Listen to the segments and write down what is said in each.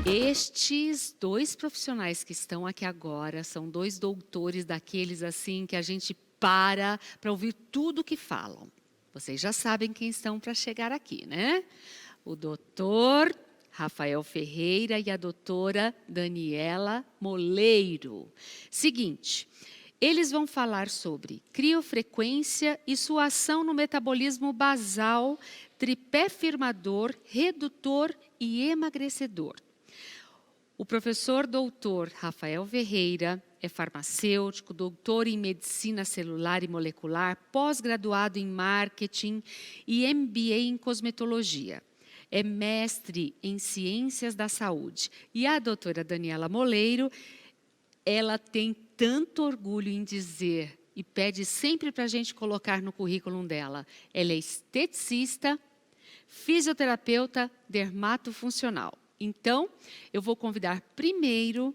Estes dois profissionais que estão aqui agora são dois doutores daqueles assim que a gente para ouvir tudo que falam. Vocês já sabem quem estão para chegar aqui, né? O doutor Rafael Ferreira e a doutora Daniela Moleiro. Seguinte, eles vão falar sobre criofrequência e sua ação no metabolismo basal, tripé firmador, redutor e emagrecedor. O professor doutor Rafael Ferreira é farmacêutico, doutor em medicina celular e molecular, pós-graduado em marketing e MBA em cosmetologia. É mestre em ciências da saúde. E a doutora Daniela Moleiro, ela tem tanto orgulho em dizer e pede sempre para a gente colocar no currículo dela. Ela é esteticista, fisioterapeuta, dermatofuncional. Então, eu vou convidar primeiro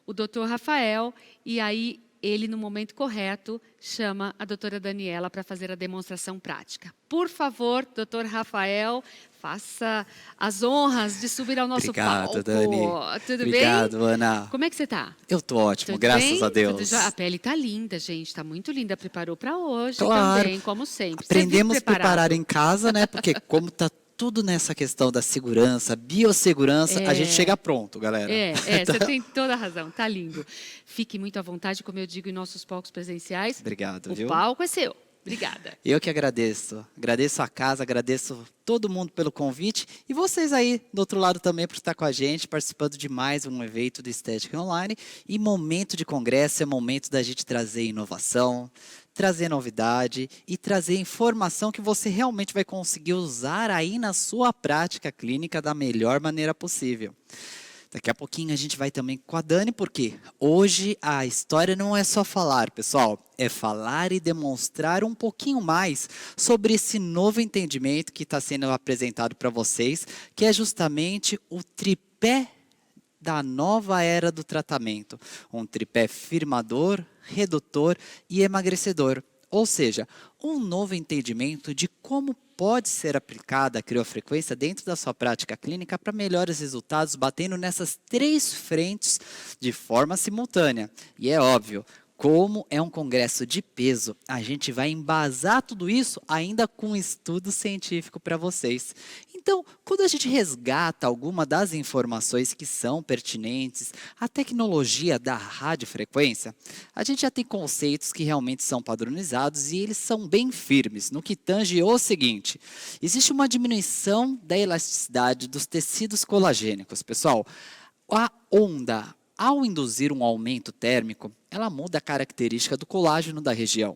o doutor Rafael e aí ele, no momento correto, chama a doutora Daniela para fazer a demonstração prática. Por favor, doutor Rafael, faça as honras de subir ao nosso palco. Dani. Tudo Obrigado, bem? Ana. Como é que você está? Eu tô ótimo, Tudo graças bem? a Deus. A pele está linda, gente, está muito linda. Preparou para hoje Claro. também, como sempre. Aprendemos a preparar em casa, né? Porque como tá tudo nessa questão da segurança, biossegurança, a gente chega pronto, galera. Você tem toda a razão, tá lindo. Fique muito à vontade, como eu digo em nossos palcos presenciais. Obrigado, viu? O palco é seu. Obrigada. Eu que agradeço. Agradeço a casa, agradeço todo mundo pelo convite e vocês aí do outro lado também por estar com a gente, participando de mais um evento do Estética Online. E momento de congresso é momento da gente trazer inovação, trazer novidade e trazer informação que você realmente vai conseguir usar aí na sua prática clínica da melhor maneira possível. Daqui a pouquinho a gente vai também com a Dani, porque hoje a história não é só falar, pessoal. É falar e demonstrar um pouquinho mais sobre esse novo entendimento que está sendo apresentado para vocês, que é justamente o tripé da nova era do tratamento. Um tripé firmador, redutor e emagrecedor. Ou seja, um novo entendimento de como pode ser aplicada a criofrequência dentro da sua prática clínica para melhores resultados, batendo nessas três frentes de forma simultânea. E é óbvio, como é um congresso de peso, a gente vai embasar tudo isso ainda com um estudo científico para vocês. Então, quando a gente resgata alguma das informações que são pertinentes à tecnologia da radiofrequência, a gente já tem conceitos que realmente são padronizados e eles são bem firmes no que tange o seguinte: existe uma diminuição da elasticidade dos tecidos colagênicos. Pessoal, a onda, ao induzir um aumento térmico, ela muda a característica do colágeno da região.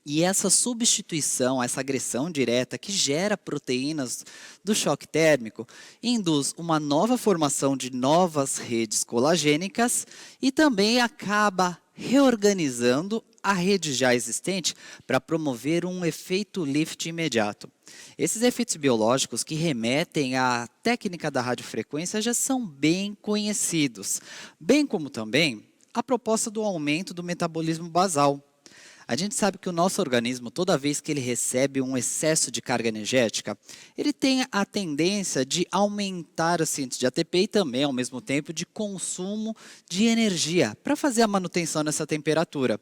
E essa substituição, essa agressão direta que gera proteínas do choque térmico, induz uma nova formação de novas redes colagênicas e também acaba reorganizando a rede já existente para promover um efeito lift imediato. Esses efeitos biológicos que remetem à técnica da radiofrequência já são bem conhecidos, bem como também a proposta do aumento do metabolismo basal. A gente sabe que o nosso organismo, toda vez que ele recebe um excesso de carga energética, ele tem a tendência de aumentar a síntese de ATP e também, ao mesmo tempo, de consumo de energia para fazer a manutenção nessa temperatura.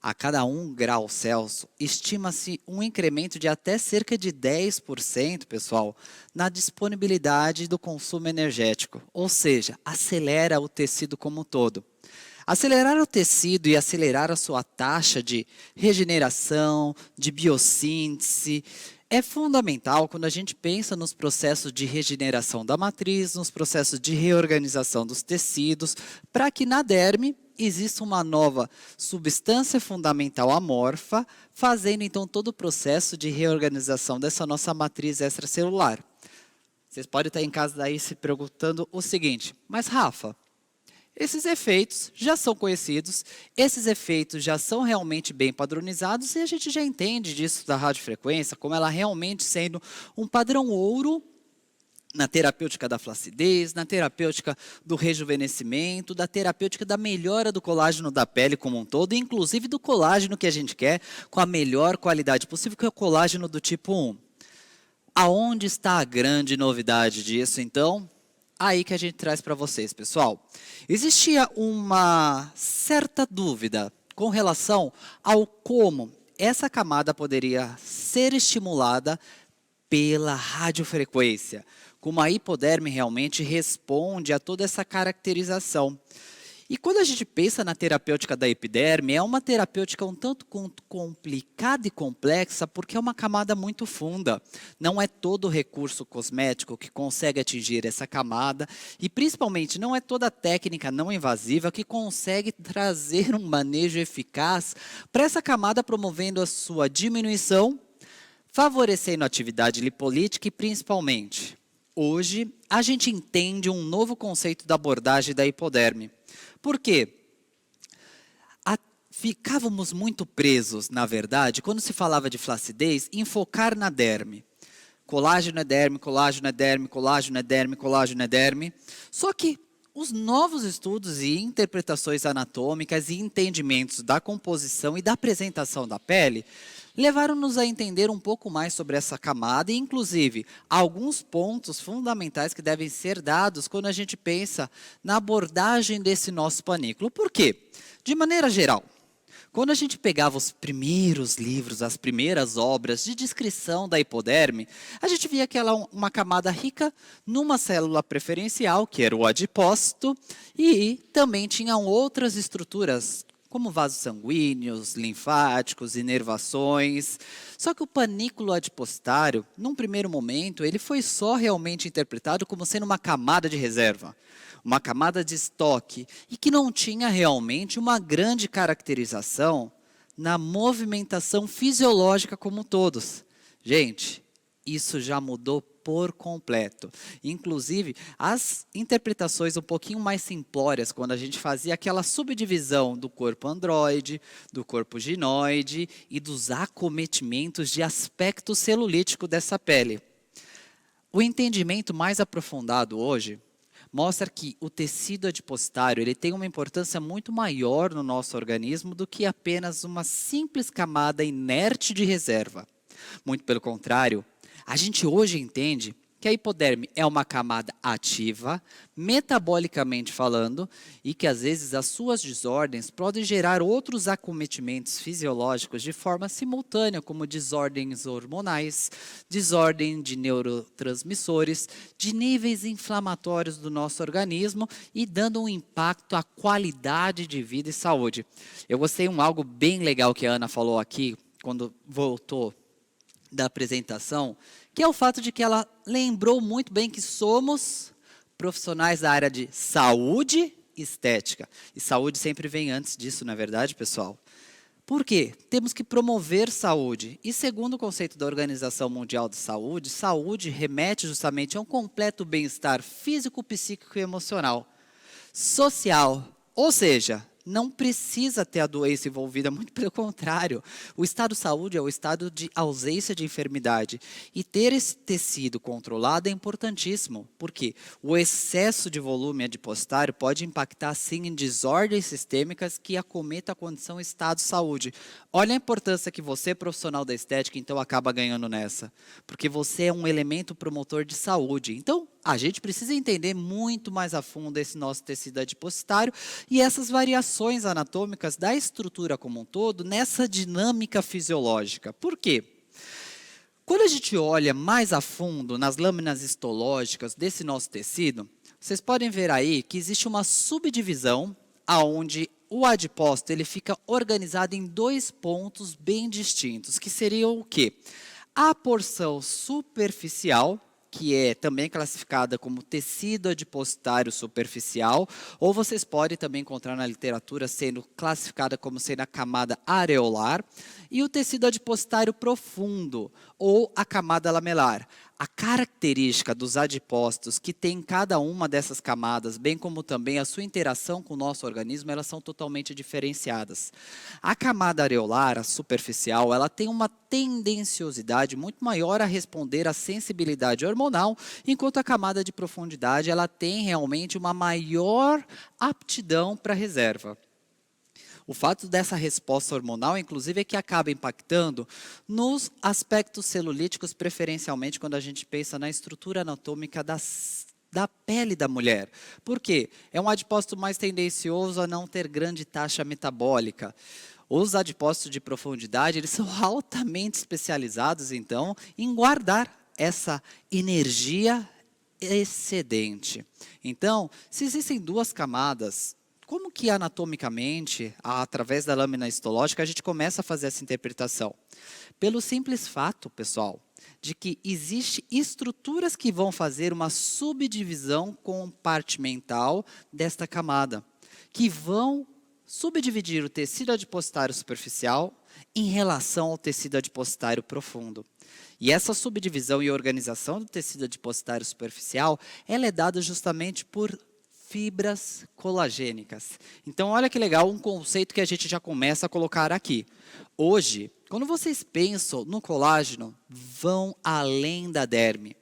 A cada 1 grau Celsius, estima-se um incremento de até cerca de 10%, pessoal, na disponibilidade do consumo energético, ou seja, acelera o tecido como um todo. Acelerar o tecido e acelerar a sua taxa de regeneração, de biossíntese, é fundamental quando a gente pensa nos processos de regeneração da matriz, nos processos de reorganização dos tecidos, para que na derme exista uma nova substância fundamental amorfa, fazendo então todo o processo de reorganização dessa nossa matriz extracelular. Vocês podem estar em casa daí se perguntando o seguinte: mas Rafa, esses efeitos já são conhecidos, esses efeitos já são realmente bem padronizados e a gente já entende disso da radiofrequência, como ela realmente sendo um padrão ouro na terapêutica da flacidez, na terapêutica do rejuvenescimento, da terapêutica da melhora do colágeno da pele como um todo, inclusive do colágeno que a gente quer com a melhor qualidade possível, que é o colágeno do tipo 1. Aonde está a grande novidade disso, então? Aí que a gente traz para vocês, pessoal. Existia uma certa dúvida com relação ao como essa camada poderia ser estimulada pela radiofrequência, como a hipoderme realmente responde a toda essa caracterização. E quando a gente pensa na terapêutica da epiderme, é uma terapêutica um tanto quanto complicada e complexa, porque é uma camada muito funda. Não é todo recurso cosmético que consegue atingir essa camada, e principalmente não é toda técnica não invasiva que consegue trazer um manejo eficaz para essa camada, promovendo a sua diminuição, favorecendo a atividade lipolítica e principalmente, hoje, a gente entende um novo conceito da abordagem da hipoderme. Por quê? Ficávamos muito presos, na verdade, quando se falava de flacidez, em focar na derme. Colágeno é derme, colágeno é derme, colágeno é derme, colágeno é derme. Só que os novos estudos e interpretações anatômicas e entendimentos da composição e da apresentação da pele levaram-nos a entender um pouco mais sobre essa camada e, inclusive, alguns pontos fundamentais que devem ser dados quando a gente pensa na abordagem desse nosso panículo. Por quê? De maneira geral, quando a gente pegava os primeiros livros, as primeiras obras de descrição da hipoderme, a gente via que ela é uma camada rica numa célula preferencial, que era o adipócito, e também tinham outras estruturas, como vasos sanguíneos, linfáticos, inervações. Só que o panículo adipositário, num primeiro momento, ele foi só realmente interpretado como sendo uma camada de reserva, uma camada de estoque, e que não tinha realmente uma grande caracterização na movimentação fisiológica como todos. Gente, isso já mudou por completo. Inclusive, as interpretações um pouquinho mais simplórias, quando a gente fazia aquela subdivisão do corpo androide, do corpo ginoide e dos acometimentos de aspecto celulítico dessa pele. O entendimento mais aprofundado hoje mostra que o tecido adipositário ele tem uma importância muito maior no nosso organismo do que apenas uma simples camada inerte de reserva. Muito pelo contrário, a gente hoje entende que a hipoderme é uma camada ativa, metabolicamente falando, e que às vezes as suas desordens podem gerar outros acometimentos fisiológicos de forma simultânea, como desordens hormonais, desordem de neurotransmissores, de níveis inflamatórios do nosso organismo e dando um impacto à qualidade de vida e saúde. Eu gostei de algo bem legal que a Ana falou aqui, quando voltou da apresentação, que é o fato de que ela lembrou muito bem que somos profissionais da área de saúde e estética. E saúde sempre vem antes disso, não é verdade, pessoal? Por quê? Temos que promover saúde. E segundo o conceito da Organização Mundial de Saúde, saúde remete justamente a um completo bem-estar físico, psíquico e emocional. Social, ou seja, não precisa ter a doença envolvida, muito pelo contrário. O estado de saúde é o estado de ausência de enfermidade. E ter esse tecido controlado é importantíssimo, porque o excesso de volume adipositário pode impactar, sim, em desordens sistêmicas que acometam a condição estado de saúde. Olha a importância que você, profissional da estética, então acaba ganhando nessa. Porque você é um elemento promotor de saúde. Então, a gente precisa entender muito mais a fundo esse nosso tecido adipositário e essas variações anatômicas da estrutura como um todo nessa dinâmica fisiológica. Por quê? Quando a gente olha mais a fundo nas lâminas histológicas desse nosso tecido, vocês podem ver aí que existe uma subdivisão aonde o adipócito ele fica organizado em dois pontos bem distintos, que seriam o quê? A porção superficial, que é também classificada como tecido adipositário superficial, ou vocês podem também encontrar na literatura sendo classificada como sendo a camada areolar, e o tecido adipositário profundo, ou a camada lamelar. A característica dos adipócitos que tem cada uma dessas camadas, bem como também a sua interação com o nosso organismo, elas são totalmente diferenciadas. A camada areolar, a superficial, ela tem uma tendenciosidade muito maior a responder à sensibilidade hormonal, enquanto a camada de profundidade, ela tem realmente uma maior aptidão para reserva. O fato dessa resposta hormonal, inclusive, é que acaba impactando nos aspectos celulíticos, preferencialmente quando a gente pensa na estrutura anatômica da pele da mulher. Por quê? É um adipócito mais tendencioso a não ter grande taxa metabólica. Os adipócitos de profundidade, eles são altamente especializados, então, em guardar essa energia excedente. Então, se existem duas camadas, como que anatomicamente, através da lâmina histológica, a gente começa a fazer essa interpretação? Pelo simples fato, pessoal, de que existem estruturas que vão fazer uma subdivisão compartimental desta camada, que vão subdividir o tecido adipositário superficial em relação ao tecido adipositário profundo. E essa subdivisão e organização do tecido adipositário superficial, ela é dada justamente por fibras colagênicas. Então, olha que legal, um conceito que a gente já começa a colocar aqui. Hoje, quando vocês pensam no colágeno, vão além da derme.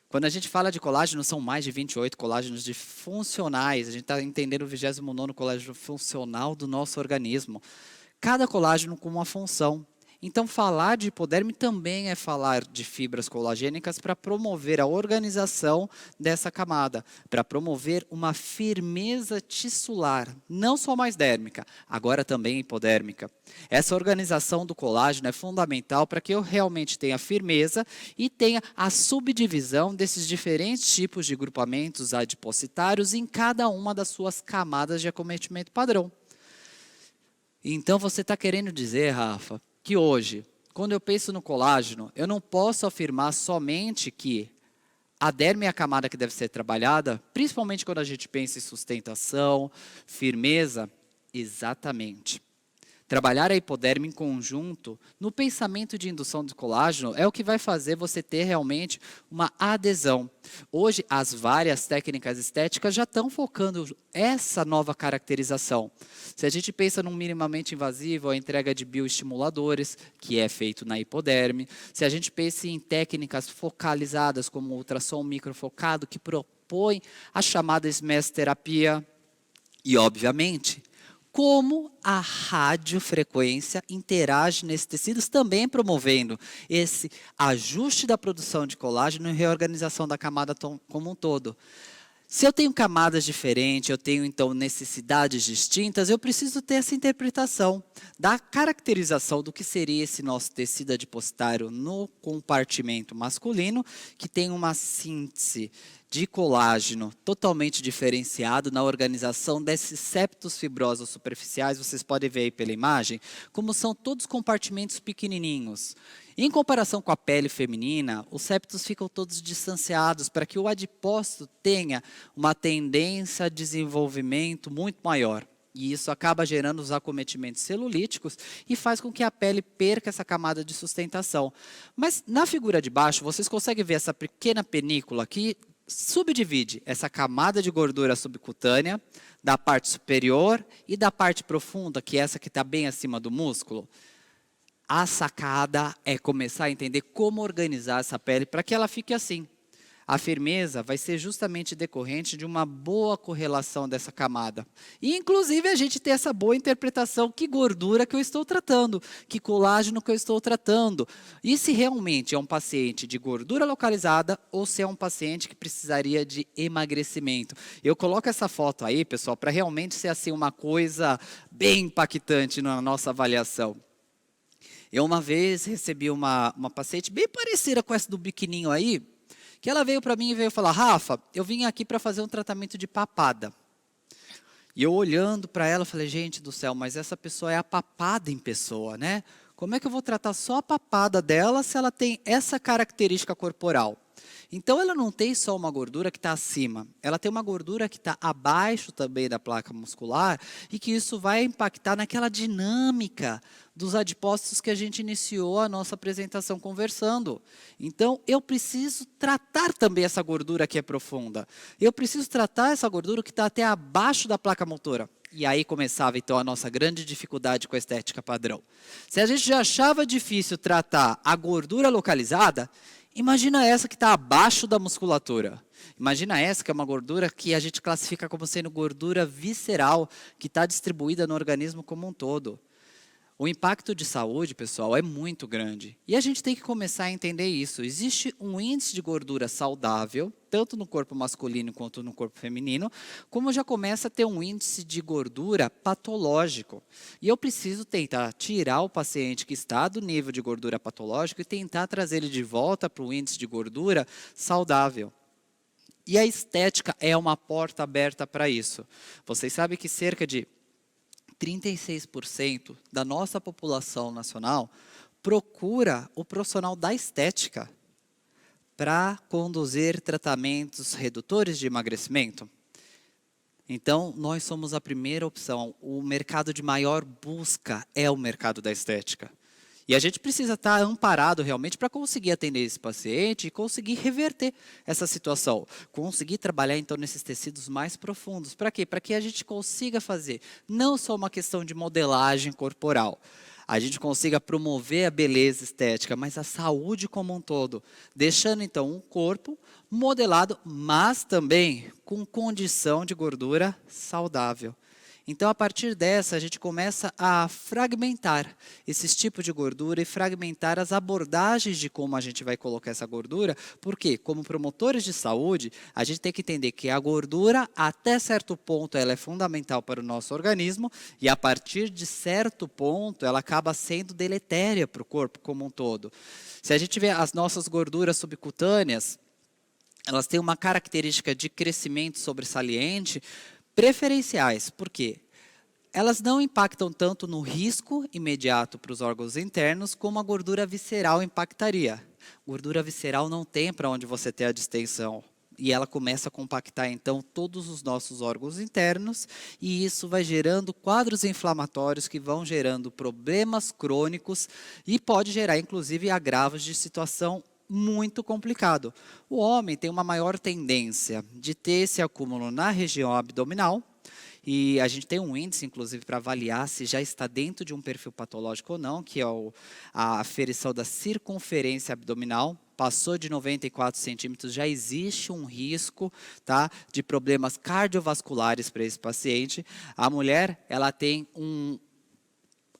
Quando a gente fala de colágeno, são mais de 28 colágenos funcionais. A gente está entendendo o 29º colágeno funcional do nosso organismo. Cada colágeno com uma função. Então, falar de hipoderme também é falar de fibras colagênicas para promover a organização dessa camada, para promover uma firmeza tissular, não só mais dérmica, agora também hipodérmica. Essa organização do colágeno é fundamental para que eu realmente tenha firmeza e tenha a subdivisão desses diferentes tipos de grupamentos adipocitários em cada uma das suas camadas de acometimento padrão. Então, você está querendo dizer, Rafa, que hoje, quando eu penso no colágeno, eu não posso afirmar somente que a derme é a camada que deve ser trabalhada, principalmente quando a gente pensa em sustentação, firmeza, exatamente. Trabalhar a hipoderme em conjunto, no pensamento de indução de colágeno, é o que vai fazer você ter realmente uma adesão. Hoje, as várias técnicas estéticas já estão focando essa nova caracterização. Se a gente pensa num minimamente invasivo, a entrega de bioestimuladores, que é feito na hipoderme. Se a gente pensa em técnicas focalizadas, como o ultrassom microfocado, que propõe a chamada SMES-terapia. E, obviamente, como a radiofrequência interage nesses tecidos, também promovendo esse ajuste da produção de colágeno e reorganização da camada como um todo. Se eu tenho camadas diferentes, eu tenho então necessidades distintas, eu preciso ter essa interpretação da caracterização do que seria esse nosso tecido adipositário no compartimento masculino, que tem uma síntese de colágeno totalmente diferenciado na organização desses septos fibrosos superficiais. Vocês podem ver aí pela imagem, como são todos compartimentos pequenininhos. Em comparação com a pele feminina, os septos ficam todos distanciados para que o adipócito tenha uma tendência a desenvolvimento muito maior. E isso acaba gerando os acometimentos celulíticos e faz com que a pele perca essa camada de sustentação. Mas na figura de baixo, vocês conseguem ver essa pequena penícula que subdivide essa camada de gordura subcutânea da parte superior e da parte profunda, que é essa que está bem acima do músculo. A sacada é começar a entender como organizar essa pele para que ela fique assim. A firmeza vai ser justamente decorrente de uma boa correlação dessa camada. E, inclusive, a gente ter essa boa interpretação, que gordura que eu estou tratando, que colágeno que eu estou tratando. E se realmente é um paciente de gordura localizada ou se é um paciente que precisaria de emagrecimento. Eu coloco essa foto aí, pessoal, para realmente ser assim uma coisa bem impactante na nossa avaliação. Eu uma vez recebi uma paciente bem parecida com essa do biquininho aí, que ela veio para mim e veio falar: Rafa, eu vim aqui para fazer um tratamento de papada. E eu olhando para ela, falei: gente do céu, mas essa pessoa é a papada em pessoa, né? Como é que eu vou tratar só a papada dela se ela tem essa característica corporal? Então, ela não tem só uma gordura que está acima, ela tem uma gordura que está abaixo também da placa muscular e que isso vai impactar naquela dinâmica dos adipócitos que a gente iniciou a nossa apresentação conversando. Então, eu preciso tratar também essa gordura que é profunda. Eu preciso tratar essa gordura que está até abaixo da placa motora. E aí começava, então, a nossa grande dificuldade com a estética padrão. Se a gente já achava difícil tratar a gordura localizada, imagina essa que está abaixo da musculatura. Imagina essa, que é uma gordura que a gente classifica como sendo gordura visceral, que está distribuída no organismo como um todo. O impacto de saúde, pessoal, é muito grande. E a gente tem que começar a entender isso. Existe um índice de gordura saudável, tanto no corpo masculino quanto no corpo feminino, como já começa a ter um índice de gordura patológico. E eu preciso tentar tirar o paciente que está do nível de gordura patológico e tentar trazer ele de volta para o índice de gordura saudável. E a estética é uma porta aberta para isso. Vocês sabem que cerca de 36% da nossa população nacional procura o profissional da estética para conduzir tratamentos redutores de emagrecimento. Então, nós somos a primeira opção. O mercado de maior busca é o mercado da estética. E a gente precisa estar amparado realmente para conseguir atender esse paciente e conseguir reverter essa situação. Conseguir trabalhar, então, nesses tecidos mais profundos. Para quê? Para que a gente consiga fazer não só uma questão de modelagem corporal, a gente consiga promover a beleza estética, mas a saúde como um todo, deixando, então, um corpo modelado, mas também com condição de gordura saudável. Então, a partir dessa, a gente começa a fragmentar esses tipos de gordura e fragmentar as abordagens de como a gente vai colocar essa gordura, porque, como promotores de saúde, a gente tem que entender que a gordura, até certo ponto, ela é fundamental para o nosso organismo, e a partir de certo ponto, ela acaba sendo deletéria para o corpo como um todo. Se a gente vê as nossas gorduras subcutâneas, elas têm uma característica de crescimento sobresaliente, preferenciais, por quê? Elas não impactam tanto no risco imediato para os órgãos internos como a gordura visceral impactaria. Gordura visceral não tem para onde você ter a distensão. E ela começa a compactar, então, todos os nossos órgãos internos, e isso vai gerando quadros inflamatórios que vão gerando problemas crônicos e pode gerar, inclusive, agravos de situação muito complicado. O homem tem uma maior tendência de ter esse acúmulo na região abdominal, e a gente tem um índice, inclusive, para avaliar se já está dentro de um perfil patológico ou não, que é a aferição da circunferência abdominal. Passou de 94 centímetros, já existe um risco, tá, de problemas cardiovasculares para esse paciente. A mulher, ela tem um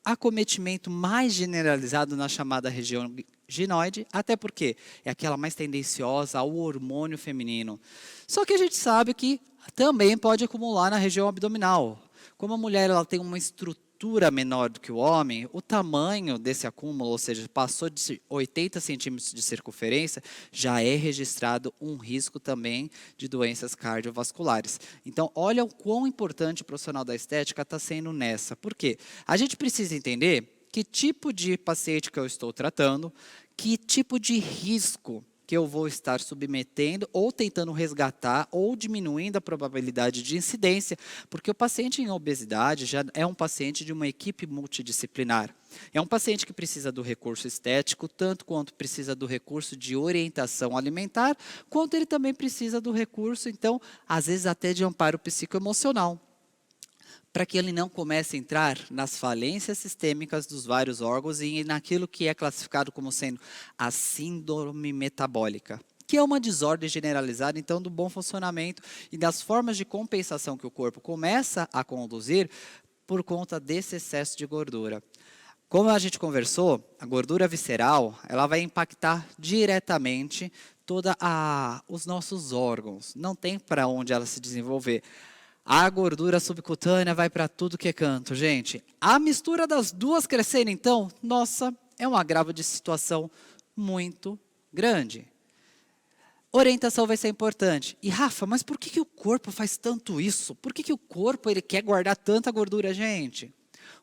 acometimento mais generalizado na chamada região ginoide, até porque é aquela mais tendenciosa ao hormônio feminino. Só que a gente sabe que também pode acumular na região abdominal. Como a mulher ela tem uma estrutura menor do que o homem, o tamanho desse acúmulo, ou seja, passou de 80 centímetros de circunferência, já é registrado um risco também de doenças cardiovasculares. Então, olha o quão importante o profissional da estética está sendo nessa. Por quê? A gente precisa entender que tipo de paciente que eu estou tratando, que tipo de risco que eu vou estar submetendo ou tentando resgatar ou diminuindo a probabilidade de incidência, porque o paciente em obesidade já é um paciente de uma equipe multidisciplinar. É um paciente que precisa do recurso estético, tanto quanto precisa do recurso de orientação alimentar, quanto ele também precisa do recurso, então, às vezes até de amparo psicoemocional, para que ele não comece a entrar nas falências sistêmicas dos vários órgãos e naquilo que é classificado como sendo a síndrome metabólica, que é uma desordem generalizada, então, do bom funcionamento e das formas de compensação que o corpo começa a conduzir por conta desse excesso de gordura. Como a gente conversou, a gordura visceral, ela vai impactar diretamente os nossos órgãos. Não tem para onde ela se desenvolver. A gordura subcutânea vai para tudo que é canto, gente. A mistura das duas crescendo, então, nossa, é um agravo de situação muito grande. Orientação vai ser importante. E Rafa, mas por que o corpo faz tanto isso? Por que o corpo ele quer guardar tanta gordura, gente?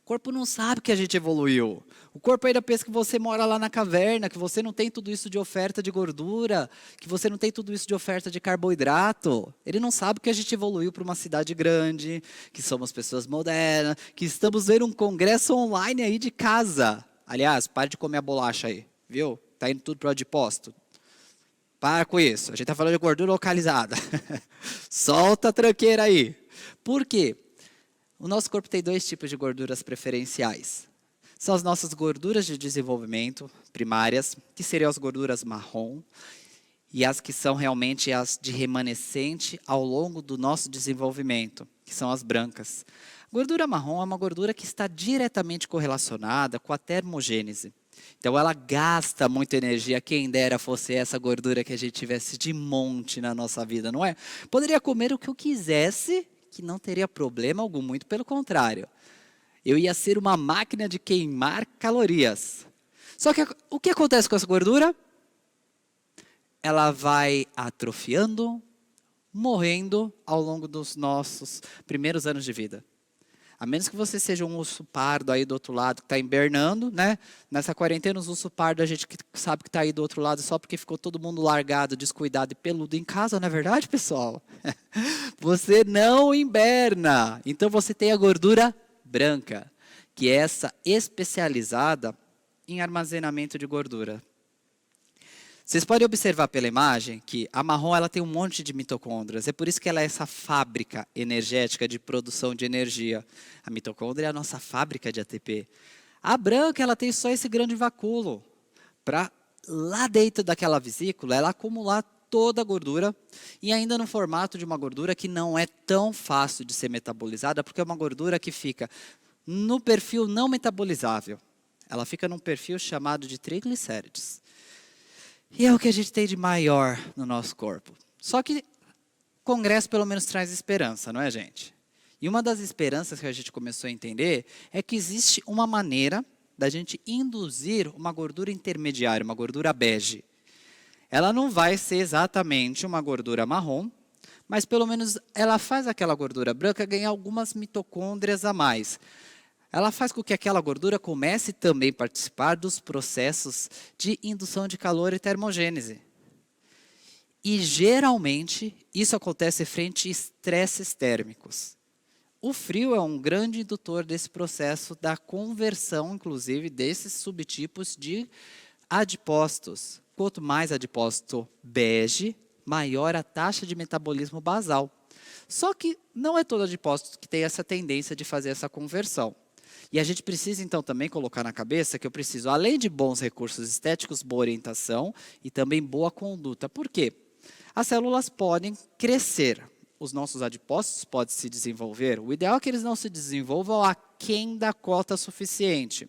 O corpo não sabe que a gente evoluiu. O corpo ainda pensa que você mora lá na caverna, que você não tem tudo isso de oferta de gordura, que você não tem tudo isso de oferta de carboidrato. Ele não sabe que a gente evoluiu para uma cidade grande, que somos pessoas modernas, que estamos vendo um congresso online aí de casa. Aliás, pare de comer a bolacha aí, viu? Tá indo tudo para o adipósito. Para com isso. A gente está falando de gordura localizada. Solta a tranqueira aí. Por quê? O nosso corpo tem dois tipos de gorduras preferenciais. São as nossas gorduras de desenvolvimento primárias, que seriam as gorduras marrom, e as que são realmente as de remanescente ao longo do nosso desenvolvimento, que são as brancas. Gordura marrom é uma gordura que está diretamente correlacionada com a termogênese. Então, ela gasta muita energia. Quem dera fosse essa gordura que a gente tivesse de monte na nossa vida, não é? Poderia comer o que eu quisesse, que não teria problema algum, muito pelo contrário. Eu ia ser uma máquina de queimar calorias. Só que o que acontece com essa gordura? Ela vai atrofiando, morrendo ao longo dos nossos primeiros anos de vida. A menos que você seja um urso pardo aí do outro lado, que está hibernando, né? Nessa quarentena, os ursos pardos, a gente que sabe que está aí do outro lado só porque ficou todo mundo largado, descuidado e peludo em casa, não é verdade, pessoal? Você não hiberna. Então, você tem a gordura branca, que é essa especializada em armazenamento de gordura. Vocês podem observar pela imagem que a marrom ela tem um monte de mitocôndrias. É por isso que ela é essa fábrica energética de produção de energia. A mitocôndria é a nossa fábrica de ATP. A branca ela tem só esse grande vacúolo para lá dentro daquela vesícula ela acumular toda a gordura e ainda no formato de uma gordura que não é tão fácil de ser metabolizada, porque é uma gordura que fica no perfil não metabolizável. Ela fica num perfil chamado de triglicérides. E é o que a gente tem de maior no nosso corpo. Só que o Congresso pelo menos traz esperança, não é, gente? E uma das esperanças que a gente começou a entender é que existe uma maneira da gente induzir uma gordura intermediária, uma gordura bege. Ela não vai ser exatamente uma gordura marrom, mas pelo menos ela faz aquela gordura branca ganhar algumas mitocôndrias a mais. Ela faz com que aquela gordura comece também a participar dos processos de indução de calor e termogênese. E, geralmente, isso acontece frente a estresses térmicos. O frio é um grande indutor desse processo da conversão, inclusive, desses subtipos de adipócitos. Quanto mais adipócito bege, maior a taxa de metabolismo basal. Só que não é todo adipócito que tem essa tendência de fazer essa conversão. E a gente precisa, então, também colocar na cabeça que eu preciso, além de bons recursos estéticos, boa orientação e também boa conduta. Por quê? As células podem crescer, os nossos adipócitos podem se desenvolver. O ideal é que eles não se desenvolvam aquém da cota suficiente.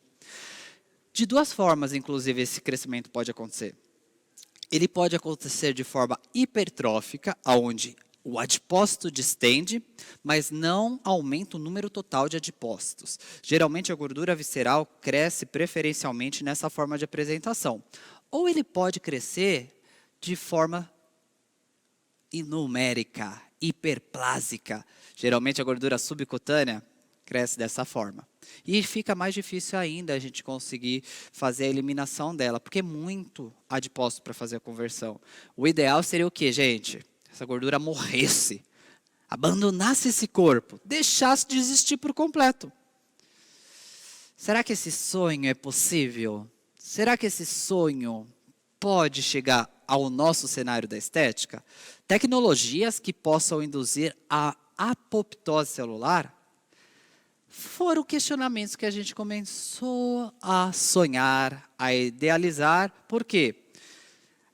De duas formas, inclusive, esse crescimento pode acontecer. Ele pode acontecer de forma hipertrófica, onde o adipócito distende, mas não aumenta o número total de adipócitos. Geralmente a gordura visceral cresce preferencialmente nessa forma de apresentação. Ou ele pode crescer de forma numérica, hiperplásica. Geralmente a gordura subcutânea cresce dessa forma. E fica mais difícil ainda a gente conseguir fazer a eliminação dela, porque é muito adipócito para fazer a conversão. O ideal seria o quê, gente? Essa gordura morresse, abandonasse esse corpo, deixasse de existir por completo. Será que esse sonho é possível? Será que esse sonho pode chegar ao nosso cenário da estética? Tecnologias que possam induzir a apoptose celular foram questionamentos que a gente começou a sonhar, a idealizar. Por quê?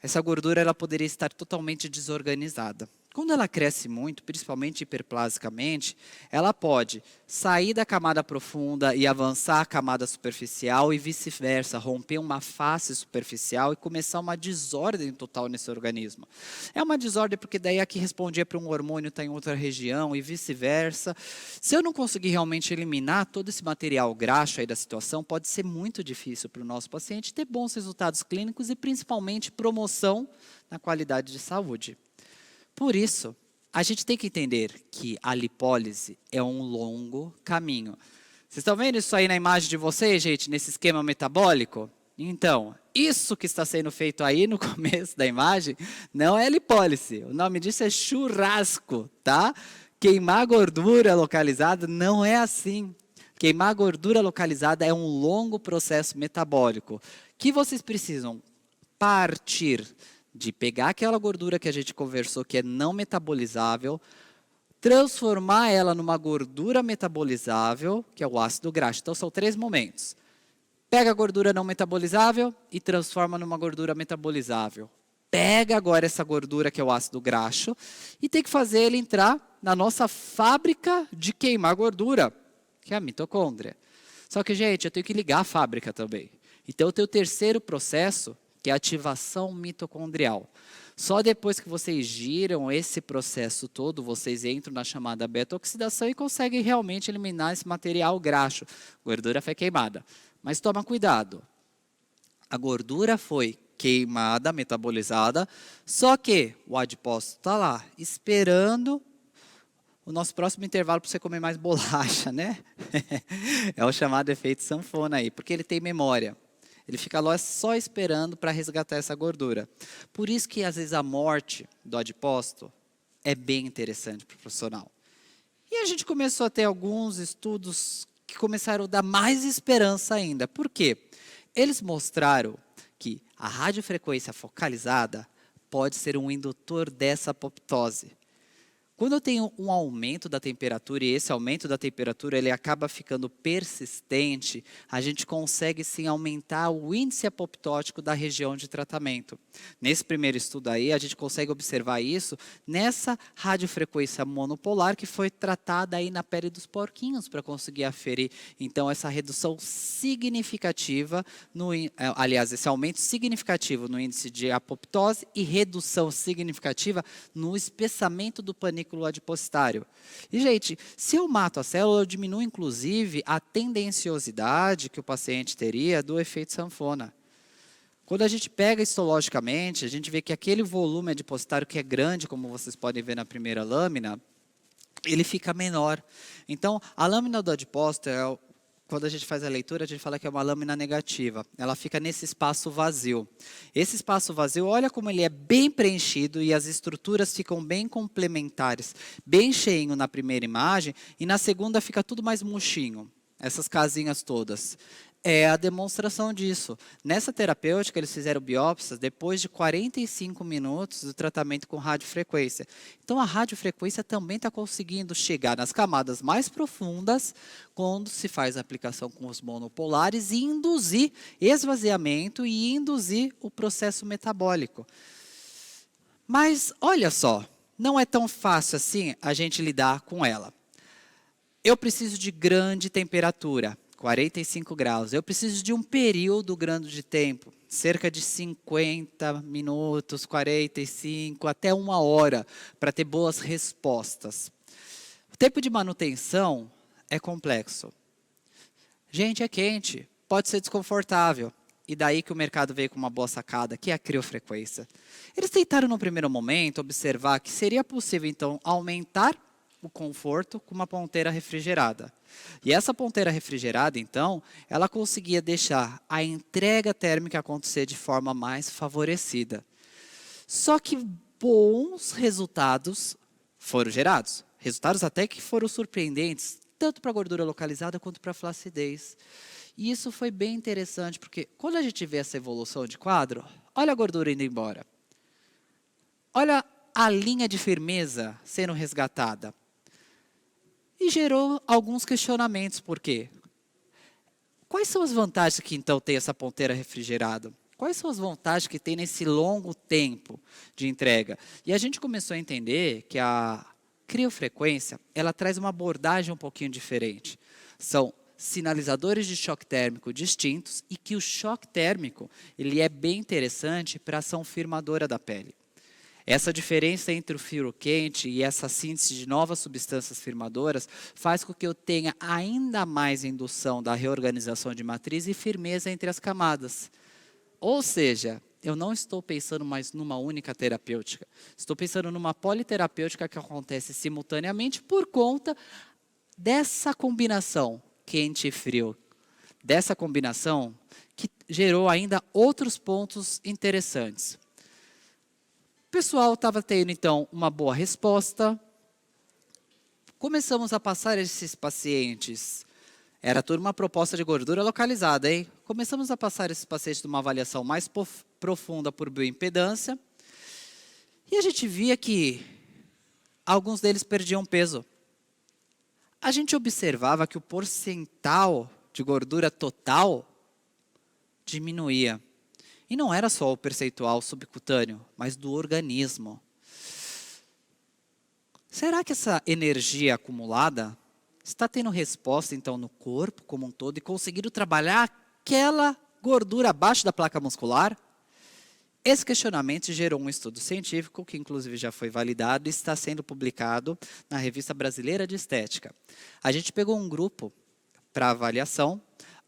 Essa gordura ela poderia estar totalmente desorganizada. Quando ela cresce muito, principalmente hiperplasicamente, ela pode sair da camada profunda e avançar a camada superficial e vice-versa, romper uma face superficial e começar uma desordem total nesse organismo. É uma desordem porque daí a que respondia para um hormônio está em outra região e vice-versa. Se eu não conseguir realmente eliminar todo esse material graxo aí da situação, pode ser muito difícil para o nosso paciente ter bons resultados clínicos e principalmente promoção na qualidade de saúde. Por isso, a gente tem que entender que a lipólise é um longo caminho. Vocês estão vendo isso aí na imagem de vocês, gente, nesse esquema metabólico? Então, isso que está sendo feito aí no começo da imagem não é lipólise. O nome disso é churrasco, tá? Queimar gordura localizada não é assim. Queimar gordura localizada é um longo processo metabólico que vocês precisam partir de pegar aquela gordura que a gente conversou que é não metabolizável, transformar ela numa gordura metabolizável, que é o ácido graxo. Então, são 3 momentos. Pega a gordura não metabolizável e transforma numa gordura metabolizável. pega agora essa gordura, que é o ácido graxo, e tem que fazer ele entrar na nossa fábrica de queimar gordura, que é a mitocôndria. Só que, gente, eu tenho que ligar a fábrica também. Então, eu tenho o terceiro processo, que é a ativação mitocondrial. Só depois que vocês giram esse processo todo, vocês entram na chamada beta-oxidação e conseguem realmente eliminar esse material graxo. Gordura foi queimada. Mas toma cuidado. A gordura foi queimada, metabolizada, só que o adipócito está lá, esperando o nosso próximo intervalo para você comer mais bolacha, né? É o chamado efeito sanfona aí, porque ele tem memória. Ele fica lá só esperando para resgatar essa gordura. Por isso que, às vezes, a morte do adipócito é bem interessante para o profissional. E a gente começou a ter alguns estudos que começaram a dar mais esperança ainda. Por quê? Eles mostraram que a radiofrequência focalizada pode ser um indutor dessa apoptose. Quando eu tenho um aumento da temperatura, e esse aumento da temperatura ele acaba ficando persistente, a gente consegue sim aumentar o índice apoptótico da região de tratamento. Nesse primeiro estudo aí, a gente consegue observar isso nessa radiofrequência monopolar que foi tratada aí na pele dos porquinhos para conseguir aferir, então, essa redução significativa, aliás, esse aumento significativo no índice de apoptose e redução significativa no espessamento do panículo adipositário. E, gente, se eu mato a célula, eu diminuo, inclusive, a tendenciosidade que o paciente teria do efeito sanfona. Quando a gente pega histologicamente, a gente vê que aquele volume adipositário que é grande, como vocês podem ver na primeira lâmina, ele fica menor. Então, a lâmina do adipócito quando a gente faz a leitura, a gente fala que é uma lâmina negativa. Ela fica nesse espaço vazio. Esse espaço vazio, olha como ele é bem preenchido e as estruturas ficam bem complementares, bem cheinho na primeira imagem, e na segunda fica tudo mais murchinho, essas casinhas todas. É a demonstração disso. Nessa terapêutica, eles fizeram biópsias depois de 45 minutos do tratamento com radiofrequência. Então, a radiofrequência também está conseguindo chegar nas camadas mais profundas quando se faz a aplicação com os monopolares e induzir esvaziamento e induzir o processo metabólico. Mas, olha só, não é tão fácil assim a gente lidar com ela. Eu preciso de grande temperatura. 45 graus. Eu preciso de um período grande de tempo, cerca de 50 minutos, 45, até 1 hora, para ter boas respostas. O tempo de manutenção é complexo. Gente, é quente, pode ser desconfortável. E daí que o mercado veio com uma boa sacada, que é a criofrequência. Eles tentaram, no primeiro momento, observar que seria possível, então, aumentar o conforto com uma ponteira refrigerada. E essa ponteira refrigerada, então, ela conseguia deixar a entrega térmica acontecer de forma mais favorecida. Só que bons resultados foram gerados. Resultados até que foram surpreendentes, tanto para a gordura localizada quanto para a flacidez. E isso foi bem interessante, porque quando a gente vê essa evolução de quadro, olha a gordura indo embora. Olha a linha de firmeza sendo resgatada. E gerou alguns questionamentos, por quê? Quais são as vantagens que então tem essa ponteira refrigerada? Quais são as vantagens que tem nesse longo tempo de entrega? E a gente começou a entender que a criofrequência, ela traz uma abordagem um pouquinho diferente. São sinalizadores de choque térmico distintos e que o choque térmico, ele é bem interessante para a ação firmadora da pele. Essa diferença entre o frio quente e essa síntese de novas substâncias firmadoras faz com que eu tenha ainda mais indução da reorganização de matriz e firmeza entre as camadas. Ou seja, eu não estou pensando mais numa única terapêutica. Estou pensando numa politerapêutica que acontece simultaneamente por conta dessa combinação quente e frio. Dessa combinação que gerou ainda outros pontos interessantes. O pessoal estava tendo, então, uma boa resposta. Começamos a passar esses pacientes. Era tudo uma proposta de gordura localizada, hein? Começamos a passar esses pacientes numa avaliação mais profunda por bioimpedância. E a gente via que alguns deles perdiam peso. A gente observava que o percentual de gordura total diminuía. E não era só o percentual subcutâneo, mas do organismo. Será que essa energia acumulada está tendo resposta, então, no corpo como um todo e conseguindo trabalhar aquela gordura abaixo da placa muscular? Esse questionamento gerou um estudo científico, que inclusive já foi validado e está sendo publicado na Revista Brasileira de Estética. A gente pegou um grupo para avaliação,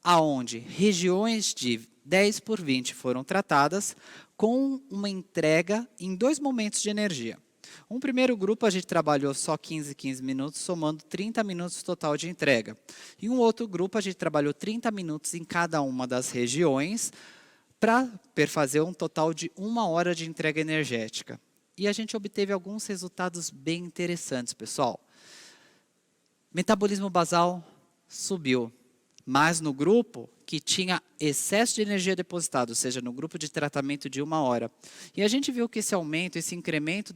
aonde regiões de 10 por 20 foram tratadas com uma entrega em 2 momentos de energia. Um primeiro grupo a gente trabalhou só 15 minutos, somando 30 minutos total de entrega. E um outro grupo a gente trabalhou 30 minutos em cada uma das regiões, para fazer um total de 1 hora de entrega energética. E a gente obteve alguns resultados bem interessantes, pessoal. Metabolismo basal subiu, mas no grupo que tinha excesso de energia depositada, ou seja, no grupo de tratamento de 1 hora. E a gente viu que esse aumento, esse incremento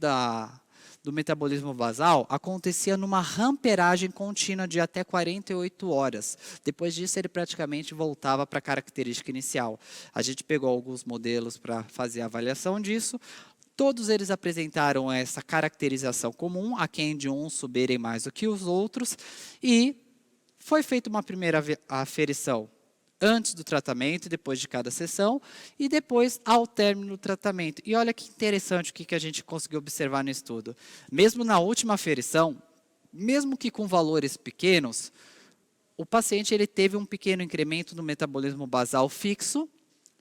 do metabolismo basal acontecia numa ramperagem contínua de até 48 horas. Depois disso, ele praticamente voltava para a característica inicial. A gente pegou alguns modelos para fazer a avaliação disso. Todos eles apresentaram essa caracterização comum, aquém de uns subirem mais do que os outros, e foi feita uma primeira aferição antes do tratamento e depois de cada sessão, e depois ao término do tratamento. E olha que interessante o que a gente conseguiu observar no estudo. Mesmo na última aferição, mesmo que com valores pequenos, o paciente ele teve um pequeno incremento no metabolismo basal fixo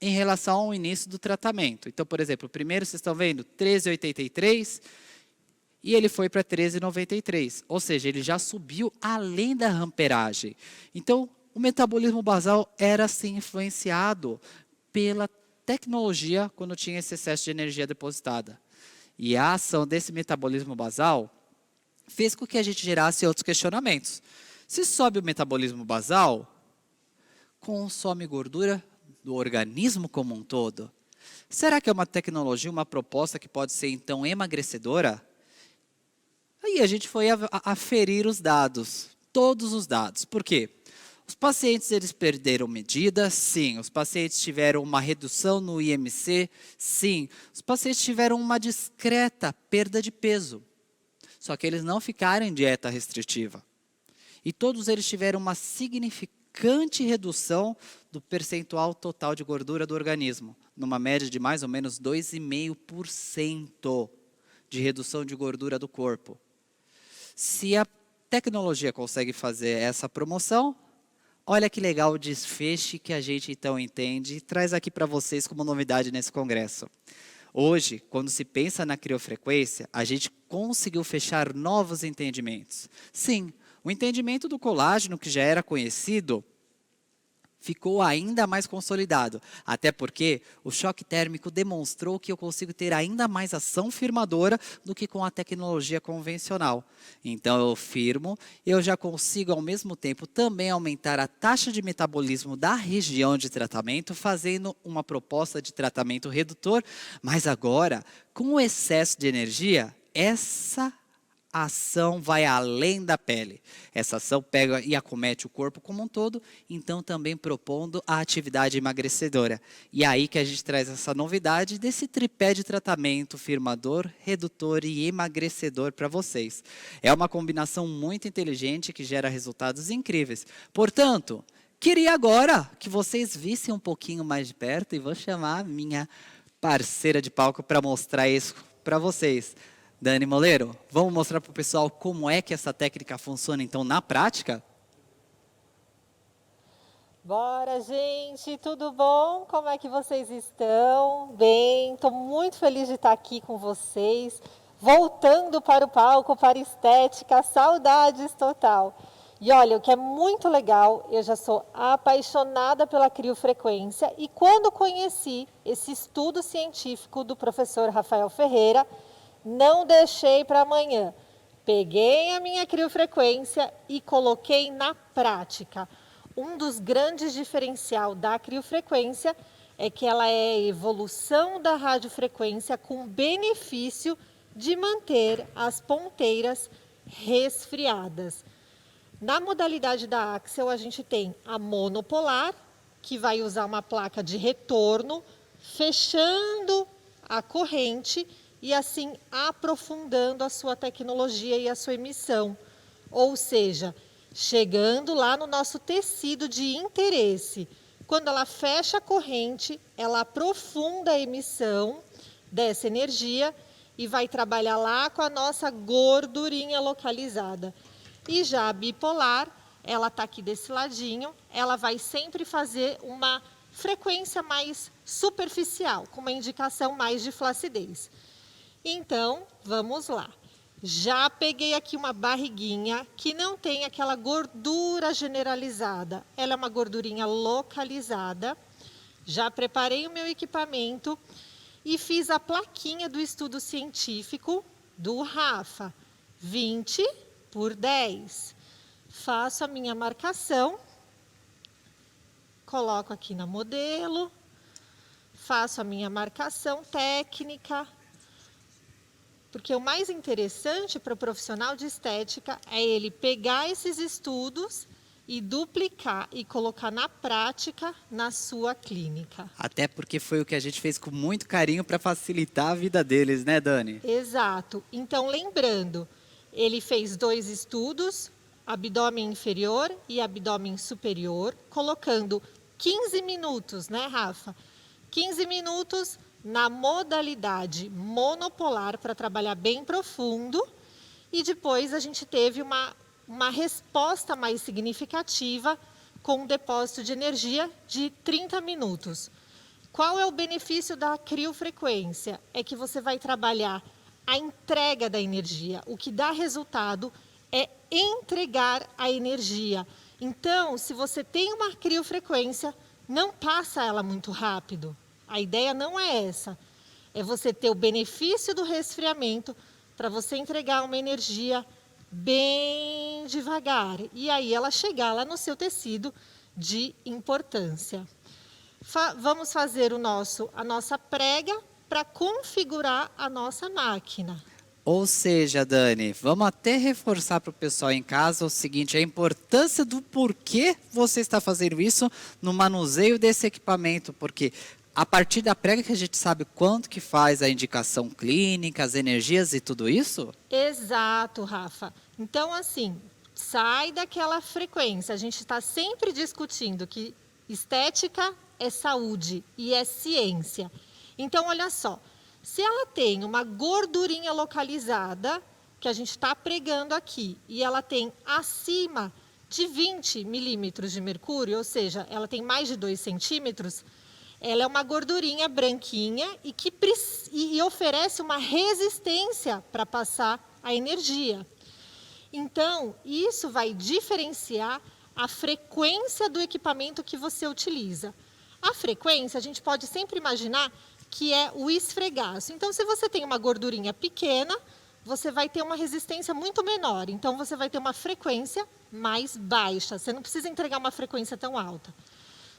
em relação ao início do tratamento. Então, por exemplo, o primeiro, vocês estão vendo, 13,83, e ele foi para 13,93. Ou seja, ele já subiu além da ramperagem. Então, o metabolismo basal era, sim, influenciado pela tecnologia quando tinha esse excesso de energia depositada. E a ação desse metabolismo basal fez com que a gente gerasse outros questionamentos. Se sobe o metabolismo basal, consome gordura do organismo como um todo? Será que é uma tecnologia, uma proposta que pode ser, então, emagrecedora? Aí a gente foi aferir os dados, todos os dados. Por quê? Os pacientes eles perderam medidas? Sim. Os pacientes tiveram uma redução no IMC? Sim. Os pacientes tiveram uma discreta perda de peso. Só que eles não ficaram em dieta restritiva. E todos eles tiveram uma significante redução do percentual total de gordura do organismo, numa média de mais ou menos 2,5% de redução de gordura do corpo. Se a tecnologia consegue fazer essa promoção, olha que legal o desfecho que a gente então entende e traz aqui para vocês como novidade nesse congresso. Hoje, quando se pensa na criofrequência, a gente conseguiu fechar novos entendimentos. Sim, o entendimento do colágeno, que já era conhecido, ficou ainda mais consolidado, até porque o choque térmico demonstrou que eu consigo ter ainda mais ação firmadora do que com a tecnologia convencional. Então eu firmo, eu já consigo ao mesmo tempo também aumentar a taxa de metabolismo da região de tratamento, fazendo uma proposta de tratamento redutor, mas agora, com o excesso de energia, essa ação vai além da pele. Essa ação pega e acomete o corpo como um todo, então também propondo a atividade emagrecedora. E é aí que a gente traz essa novidade desse tripé de tratamento firmador, redutor e emagrecedor para vocês. É uma combinação muito inteligente que gera resultados incríveis. Portanto, queria agora que vocês vissem um pouquinho mais de perto e vou chamar a minha parceira de palco para mostrar isso para vocês. Dani Moleiro, vamos mostrar para o pessoal como é que essa técnica funciona, então, na prática? Bora, gente! Tudo bom? Como é que vocês estão? Bem, estou muito feliz de estar aqui com vocês, voltando para o palco, para a estética, saudades total. E olha, o que é muito legal, eu já sou apaixonada pela criofrequência e quando conheci esse estudo científico do professor Rafael Ferreira, não deixei para amanhã. Peguei a minha criofrequência e coloquei na prática. Um dos grandes diferenciais da criofrequência é que ela é a evolução da radiofrequência com benefício de manter as ponteiras resfriadas. Na modalidade da Axel, a gente tem a monopolar, que vai usar uma placa de retorno fechando a corrente e assim aprofundando a sua tecnologia e a sua emissão. Ou seja, chegando lá no nosso tecido de interesse. Quando ela fecha a corrente, ela aprofunda a emissão dessa energia e vai trabalhar lá com a nossa gordurinha localizada. E já a bipolar, ela está aqui desse ladinho, ela vai sempre fazer uma frequência mais superficial, com uma indicação mais de flacidez. Então, vamos lá. Já peguei aqui uma barriguinha que não tem aquela gordura generalizada. Ela é uma gordurinha localizada. Já preparei o meu equipamento e fiz a plaquinha do estudo científico do Rafa. 20 por 10. Faço a minha marcação. Coloco aqui na modelo. Faço a minha marcação técnica. Porque o mais interessante para o profissional de estética é ele pegar esses estudos e duplicar e colocar na prática na sua clínica. Até porque foi o que a gente fez com muito carinho para facilitar a vida deles, né, Dani? Exato. Então, lembrando, ele fez 2 estudos, abdômen inferior e abdômen superior, colocando 15 minutos, né, Rafa? 15 minutos na modalidade monopolar para trabalhar bem profundo e depois a gente teve uma resposta mais significativa com um depósito de energia de 30 minutos. Qual é o benefício da criofrequência? É que você vai trabalhar a entrega da energia. O que dá resultado é entregar a energia. Então, se você tem uma criofrequência, não passa ela muito rápido. A ideia não é essa. É você ter o benefício do resfriamento para você entregar uma energia bem devagar. E aí ela chegar lá no seu tecido de importância. Vamos fazer a nossa prega para configurar a nossa máquina. Ou seja, Dani, vamos até reforçar para o pessoal em casa o seguinte, a importância do porquê você está fazendo isso no manuseio desse equipamento, porque a partir da prega que a gente sabe quanto que faz a indicação clínica, as energias e tudo isso? Exato, Rafa. Então, assim, sai daquela frequência. A gente está sempre discutindo que estética é saúde e é ciência. Então, olha só, se ela tem uma gordurinha localizada, que a gente está pregando aqui, e ela tem acima de 20 milímetros de mercúrio, ou seja, ela tem mais de 2 centímetros, ela é uma gordurinha branquinha e oferece uma resistência para passar a energia. Então, isso vai diferenciar a frequência do equipamento que você utiliza. A frequência, a gente pode sempre imaginar que é o esfregaço. Então, se você tem uma gordurinha pequena, você vai ter uma resistência muito menor. Então, você vai ter uma frequência mais baixa. Você não precisa entregar uma frequência tão alta.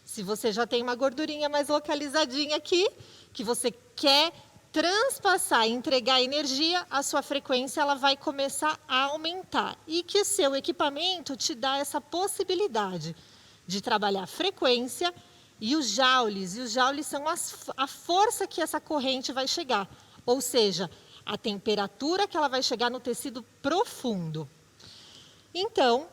Se você já tem uma gordurinha mais localizadinha aqui, que você quer transpassar e entregar energia, a sua frequência ela vai começar a aumentar. E que o seu equipamento te dá essa possibilidade de trabalhar frequência e os joules. E os joules são a força que essa corrente vai chegar. Ou seja, a temperatura que ela vai chegar no tecido profundo. Então,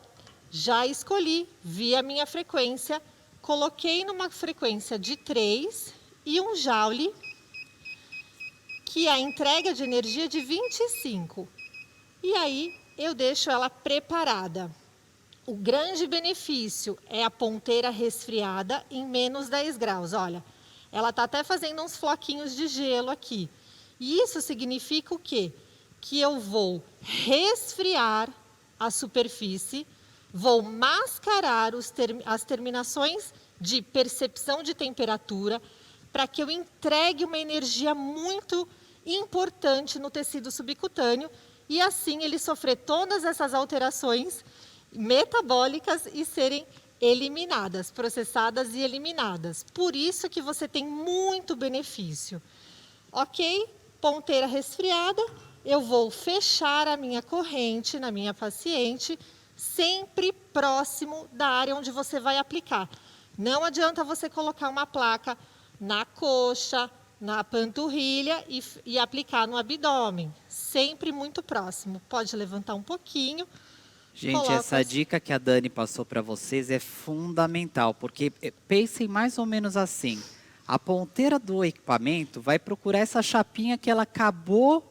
já escolhi, vi a minha frequência, coloquei numa frequência de 3 e um joule, que é a entrega de energia de 25. E aí eu deixo ela preparada. O grande benefício é a ponteira resfriada em menos 10 graus. Olha, ela está até fazendo uns floquinhos de gelo aqui. E isso significa o quê? Que eu vou resfriar a superfície, vou mascarar as terminações de percepção de temperatura para que eu entregue uma energia muito importante no tecido subcutâneo e assim ele sofrer todas essas alterações metabólicas e serem eliminadas, processadas e eliminadas. Por isso que você tem muito benefício. Ok? Ponteira resfriada, eu vou fechar a minha corrente na minha paciente, sempre próximo da área onde você vai aplicar. Não adianta você colocar uma placa na coxa, na panturrilha e aplicar no abdômen. Sempre muito próximo. Pode levantar um pouquinho. Gente, Coloca essa dica que a Dani passou para vocês é fundamental, porque pensem mais ou menos assim. A ponteira do equipamento vai procurar essa chapinha que ela acabou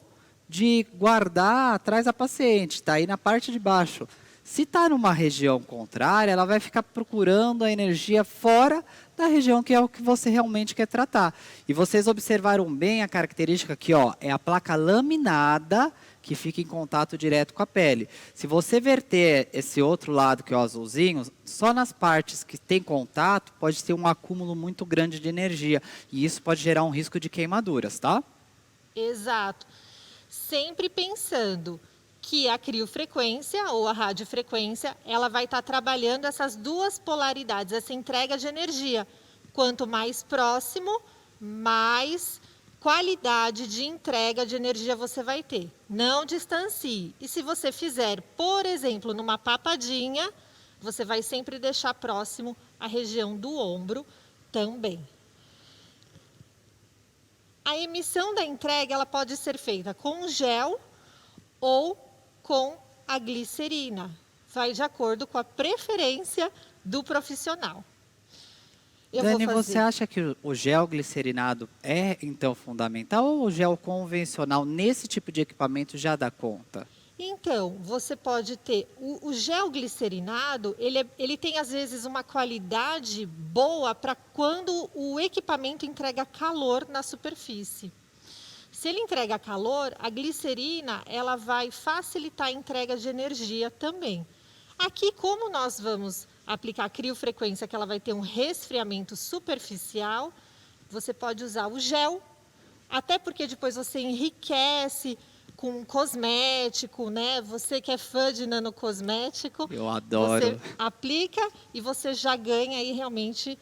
de guardar atrás da paciente, está aí na parte de baixo. Se está numa região contrária, ela vai ficar procurando a energia fora da região que é o que você realmente quer tratar. E vocês observaram bem a característica aqui, ó, é a placa laminada que fica em contato direto com a pele. Se você verter esse outro lado, que é o azulzinho, só nas partes que tem contato, pode ter um acúmulo muito grande de energia. E isso pode gerar um risco de queimaduras, tá? Exato. Sempre pensando que a criofrequência ou a radiofrequência, ela vai estar trabalhando essas duas polaridades, essa entrega de energia. Quanto mais próximo, mais qualidade de entrega de energia você vai ter. Não distancie. E se você fizer, por exemplo, numa papadinha, você vai sempre deixar próximo a região do ombro também. A emissão da entrega ela pode ser feita com gel ou com a glicerina. Vai de acordo com a preferência do profissional. Dani, você acha que o gel glicerinado é, então, fundamental ou o gel convencional nesse tipo de equipamento já dá conta? Então, você pode ter... O gel glicerinado, ele tem, às vezes, uma qualidade boa para quando o equipamento entrega calor na superfície. Se ele entrega calor, a glicerina ela vai facilitar a entrega de energia também. Aqui, como nós vamos aplicar a criofrequência, que ela vai ter um resfriamento superficial, você pode usar o gel, até porque depois você enriquece com cosmético, né? Você que é fã de nanocosmético, Eu adoro. você aplica e você já ganha aí realmente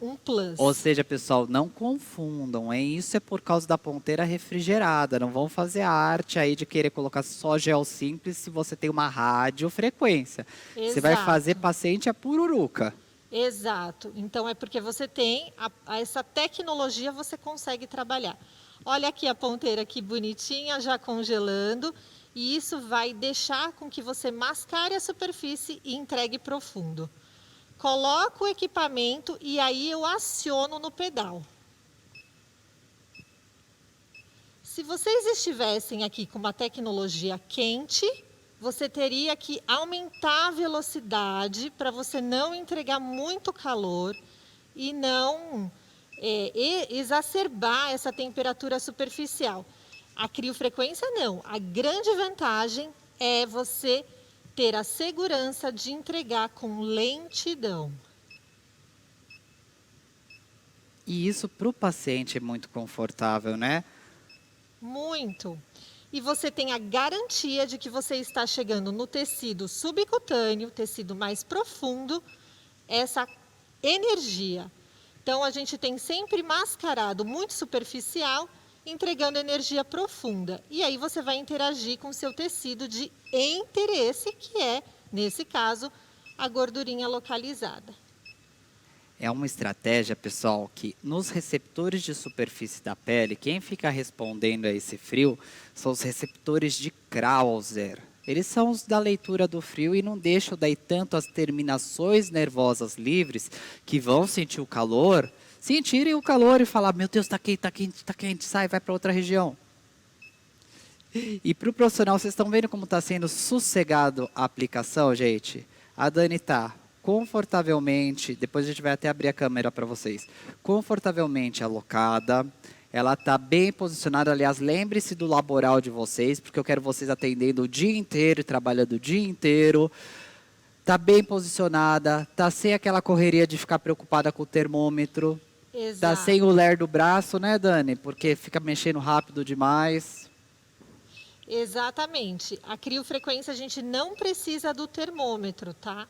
um plus. Ou seja, pessoal, não confundam, hein? Isso é por causa da ponteira refrigerada. Não vão fazer a arte aí de querer colocar só gel simples se você tem uma radiofrequência. Você vai Exato. fazer paciente a pururuca. Exato. Então, é porque você tem essa tecnologia, você consegue trabalhar. Olha aqui a ponteira que bonitinha, já congelando. E isso vai deixar com que você mascare a superfície e entregue profundo. Coloco o equipamento e aí eu aciono no pedal. Se vocês estivessem aqui com uma tecnologia quente, você teria que aumentar a velocidade para você não entregar muito calor e não exacerbar essa temperatura superficial. A criofrequência não. A grande vantagem é você ter a segurança de entregar com lentidão. E isso para o paciente é muito confortável, né? Muito. E você tem a garantia de que você está chegando no tecido subcutâneo, tecido mais profundo, essa energia. Então, a gente tem sempre mascarado muito superficial, entregando energia profunda. E aí você vai interagir com o seu tecido de interesse, que é, nesse caso, a gordurinha localizada. É uma estratégia, pessoal, que nos receptores de superfície da pele, quem fica respondendo a esse frio são os receptores de Krauser. Eles são os da leitura do frio e não deixam daí tanto as terminações nervosas livres que vão sentir o calor, sentirem o calor e falar, meu Deus, está quente, está quente, está quente, sai, vai para outra região. E para o profissional, vocês estão vendo como está sendo sossegado a aplicação, gente? A Dani está confortavelmente, depois a gente vai até abrir a câmera para vocês, confortavelmente alocada, ela está bem posicionada, aliás, lembre-se do laboral de vocês, porque eu quero vocês atendendo o dia inteiro, trabalhando o dia inteiro, está bem posicionada, está sem aquela correria de ficar preocupada com o termômetro, está sem o ler do braço, né, Dani? Porque fica mexendo rápido demais. Exatamente. A criofrequência a gente não precisa do termômetro, tá?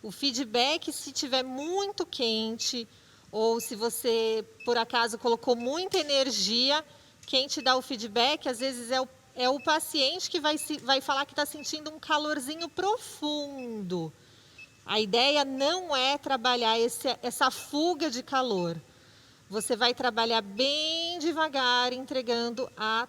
O feedback, se tiver muito quente, ou se você, por acaso, colocou muita energia, quem te dá o feedback, às vezes, é o paciente que vai falar que está sentindo um calorzinho profundo. A ideia não é trabalhar essa fuga de calor, Você vai trabalhar bem devagar, entregando a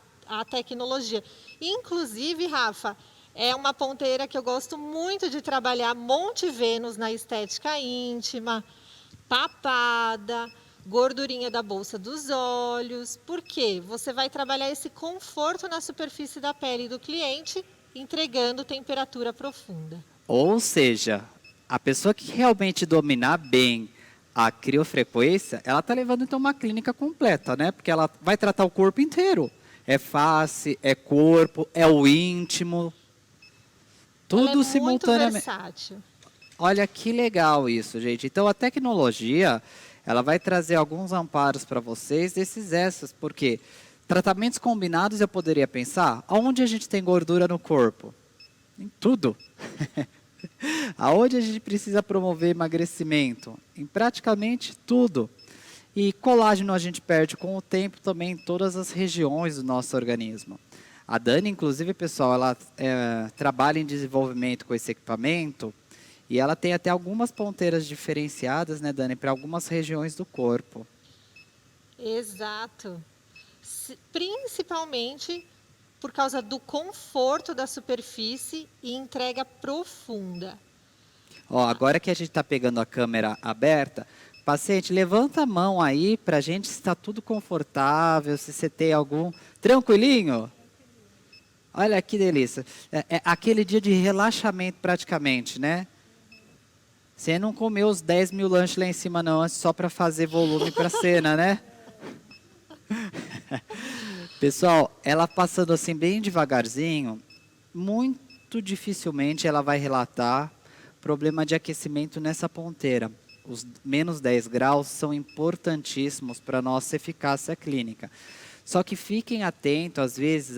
tecnologia. Inclusive, Rafa, é uma ponteira que eu gosto muito de trabalhar Monte Vênus na estética íntima, papada, gordurinha da bolsa dos olhos. Por quê? Você vai trabalhar esse conforto na superfície da pele do cliente, entregando temperatura profunda. Ou seja, a pessoa que realmente dominar bem a criofrequência, ela está levando então uma clínica completa, né? Porque ela vai tratar o corpo inteiro. É face, é corpo, é o íntimo. Tudo Ela é simultaneamente. muito versátil. Olha que legal isso, gente. Então a tecnologia, ela vai trazer alguns amparos para vocês desses extras, porque tratamentos combinados eu poderia pensar, aonde a gente tem gordura no corpo? Em tudo. Aonde a gente precisa promover emagrecimento? Em praticamente tudo. E colágeno a gente perde com o tempo também em todas as regiões do nosso organismo. A Dani, inclusive, pessoal, ela trabalha em desenvolvimento com esse equipamento e ela tem até algumas ponteiras diferenciadas, né, Dani, para algumas regiões do corpo. Exato. Principalmente por causa do conforto da superfície e entrega profunda. Ó, agora que a gente está pegando a câmera aberta, paciente, levanta a mão aí para a gente se está tudo confortável, se você tem algum... Tranquilinho? Olha que delícia. É aquele dia de relaxamento praticamente, né? Você não comeu os 10 mil lanches lá em cima não, só para fazer volume para a cena, né? Pessoal, ela passando assim bem devagarzinho, muito dificilmente ela vai relatar problema de aquecimento nessa ponteira. Os menos 10 graus são importantíssimos para a nossa eficácia clínica. Só que fiquem atentos, às vezes,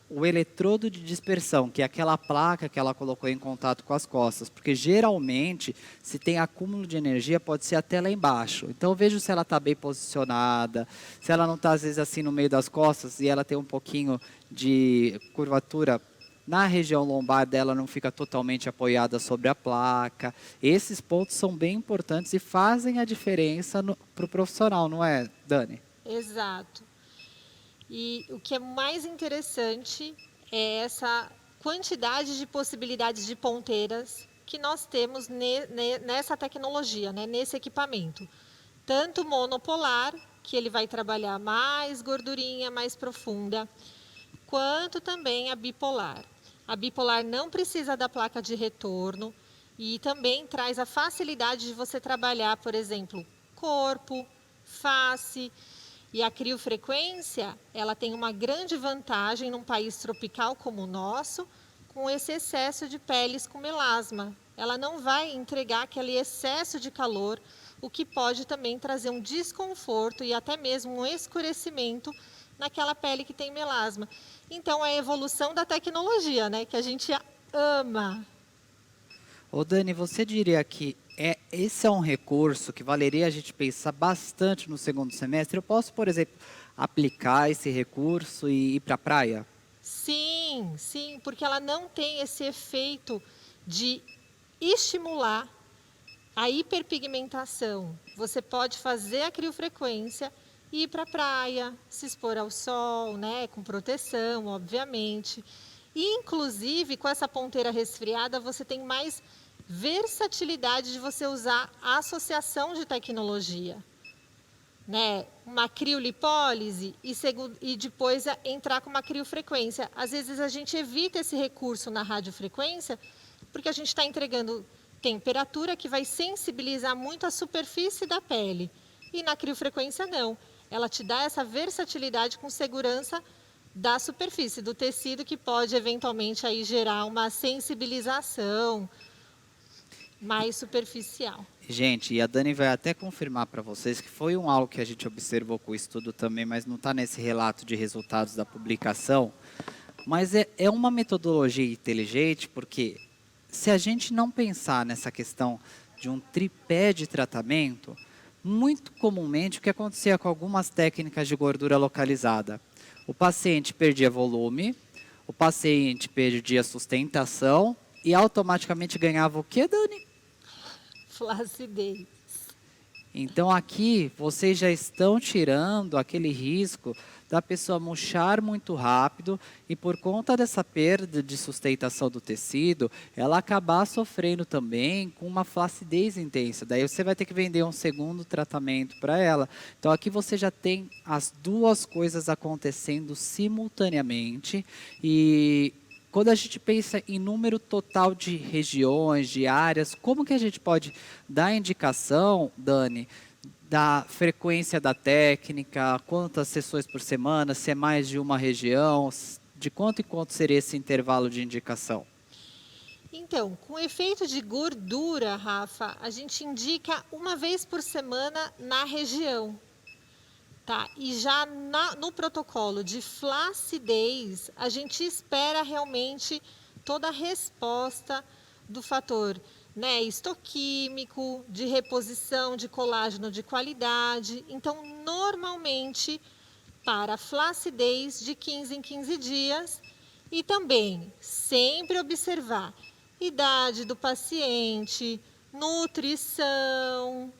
o eletrodo de dispersão, que é aquela placa que ela colocou em contato com as costas, porque geralmente, se tem acúmulo de energia, pode ser até lá embaixo. Então, eu vejo se ela está bem posicionada, se ela não está, às vezes, assim no meio das costas e ela tem um pouquinho de curvatura na região lombar dela, não fica totalmente apoiada sobre a placa. Esses pontos são bem importantes e fazem a diferença para o profissional, não é, Dani? Exato. E o que é mais interessante é essa quantidade de possibilidades de ponteiras que nós temos nessa tecnologia, né, nesse equipamento. Tanto monopolar, que ele vai trabalhar mais gordurinha, mais profunda, quanto também a bipolar. A bipolar não precisa da placa de retorno e também traz a facilidade de você trabalhar, por exemplo, corpo, face. E a criofrequência, ela tem uma grande vantagem num país tropical como o nosso, com esse excesso de peles com melasma. Ela não vai entregar aquele excesso de calor, o que pode também trazer um desconforto e até mesmo um escurecimento naquela pele que tem melasma. Então, é a evolução da tecnologia, né, que a gente ama. Ô Dani, você diria que esse é um recurso que valeria a gente pensar bastante no segundo semestre? Eu posso, por exemplo, aplicar esse recurso e ir para a praia? Sim, sim, porque ela não tem esse efeito de estimular a hiperpigmentação. Você pode fazer a criofrequência e ir para a praia, se expor ao sol, né, com proteção, obviamente. E, inclusive, com essa ponteira resfriada, você tem mais versatilidade de você usar a associação de tecnologia, né? Uma criolipólise e depois entrar com uma criofrequência. Às vezes a gente evita esse recurso na radiofrequência porque a gente está entregando temperatura que vai sensibilizar muito a superfície da pele. E na criofrequência não. Ela te dá essa versatilidade com segurança da superfície, do tecido, que pode eventualmente aí gerar uma sensibilização mais superficial. Gente, e a Dani vai até confirmar para vocês que foi algo que a gente observou com o estudo também, mas não está nesse relato de resultados da publicação. Mas é uma metodologia inteligente, porque se a gente não pensar nessa questão de um tripé de tratamento, muito comumente o que acontecia com algumas técnicas de gordura localizada? O paciente perdia volume, o paciente perdia sustentação e automaticamente ganhava o quê, Dani? Flacidez. Então aqui vocês já estão tirando aquele risco da pessoa murchar muito rápido e por conta dessa perda de sustentação do tecido, ela acabar sofrendo também com uma flacidez intensa. Daí você vai ter que vender um segundo tratamento para ela. Então aqui você já tem as duas coisas acontecendo simultaneamente e quando a gente pensa em número total de regiões, de áreas, como que a gente pode dar indicação, Dani, da frequência da técnica, quantas sessões por semana, se é mais de uma região, de quanto em quanto seria esse intervalo de indicação? Então, com efeito de gordura, Rafa, a gente indica uma vez por semana na região. Tá? E já no protocolo de flacidez, a gente espera realmente toda a resposta do fator, né, histoquímico, de reposição de colágeno de qualidade. Então, normalmente, para flacidez de 15 em 15 dias e também sempre observar idade do paciente, nutrição,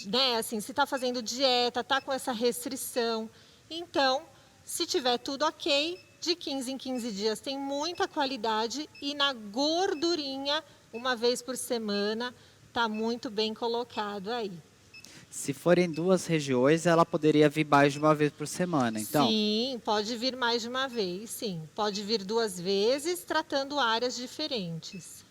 né, assim, se está fazendo dieta, está com essa restrição. Então, se tiver tudo ok, de 15 em 15 dias tem muita qualidade e na gordurinha, uma vez por semana, está muito bem colocado aí. Se forem duas regiões, ela poderia vir mais de uma vez por semana, então? Sim, pode vir mais de uma vez, sim. Pode vir 2 vezes, tratando áreas diferentes.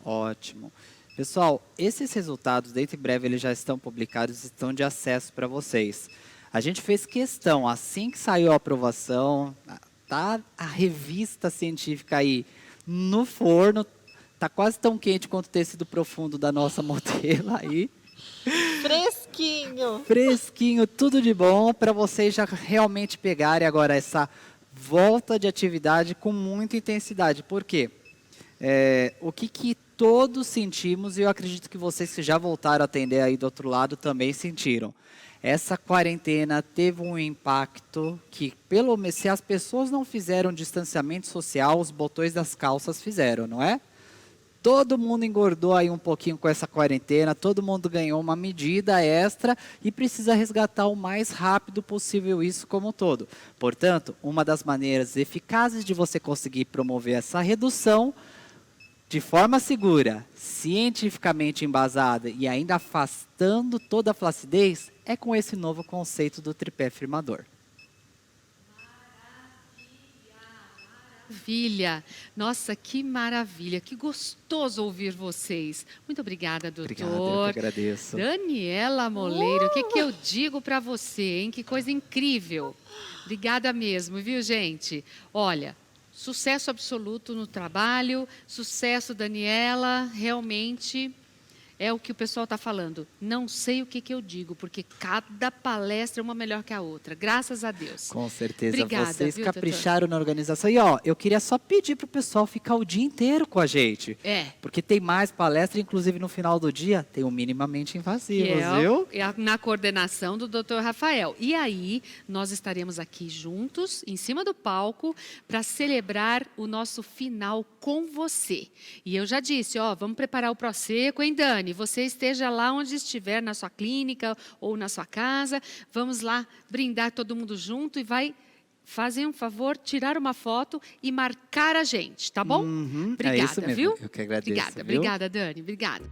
Ótimo. Pessoal, esses resultados, dentro em breve, eles já estão publicados e estão de acesso para vocês. A gente fez questão, assim que saiu a aprovação, tá a revista científica aí no forno, tá quase tão quente quanto o tecido profundo da nossa modelo aí. Fresquinho! Fresquinho, tudo de bom para vocês já realmente pegarem agora essa volta de atividade com muita intensidade. Por quê? O que todos sentimos, e eu acredito que vocês que já voltaram a atender aí do outro lado também sentiram. Essa quarentena teve um impacto que, se as pessoas não fizeram distanciamento social, os botões das calças fizeram, não é? Todo mundo engordou aí um pouquinho com essa quarentena, todo mundo ganhou uma medida extra e precisa resgatar o mais rápido possível isso como um todo. Portanto, uma das maneiras eficazes de você conseguir promover essa redução de forma segura, cientificamente embasada e ainda afastando toda a flacidez, é com esse novo conceito do tripé firmador. Maravilha! Nossa, que maravilha! Que gostoso ouvir vocês. Muito obrigada, doutor. Obrigado, eu que agradeço. Daniela Moleiro, o que eu digo para você, hein? Que coisa incrível. Obrigada mesmo, viu, gente? Olha, sucesso absoluto no trabalho, sucesso, Daniela, realmente é o que o pessoal está falando. Não sei o que eu digo, porque cada palestra é uma melhor que a outra. Graças a Deus. Com certeza, Obrigada, vocês viu, capricharam na organização. E ó, eu queria só pedir para o pessoal ficar o dia inteiro com a gente. Porque tem mais palestra, inclusive no final do dia, tem o Minimamente Invasivos, viu? Na coordenação do Dr. Rafael. E aí, nós estaremos aqui juntos, em cima do palco, para celebrar o nosso final com você. E eu já disse, ó, vamos preparar o Prosecco, hein, Dani? Você esteja lá onde estiver, na sua clínica ou na sua casa. Vamos lá brindar todo mundo junto e vai fazer um favor, tirar uma foto e marcar a gente, tá bom? Obrigada, é isso mesmo. viu? Eu que agradeço. Obrigada, viu? obrigada, Dani. Obrigada.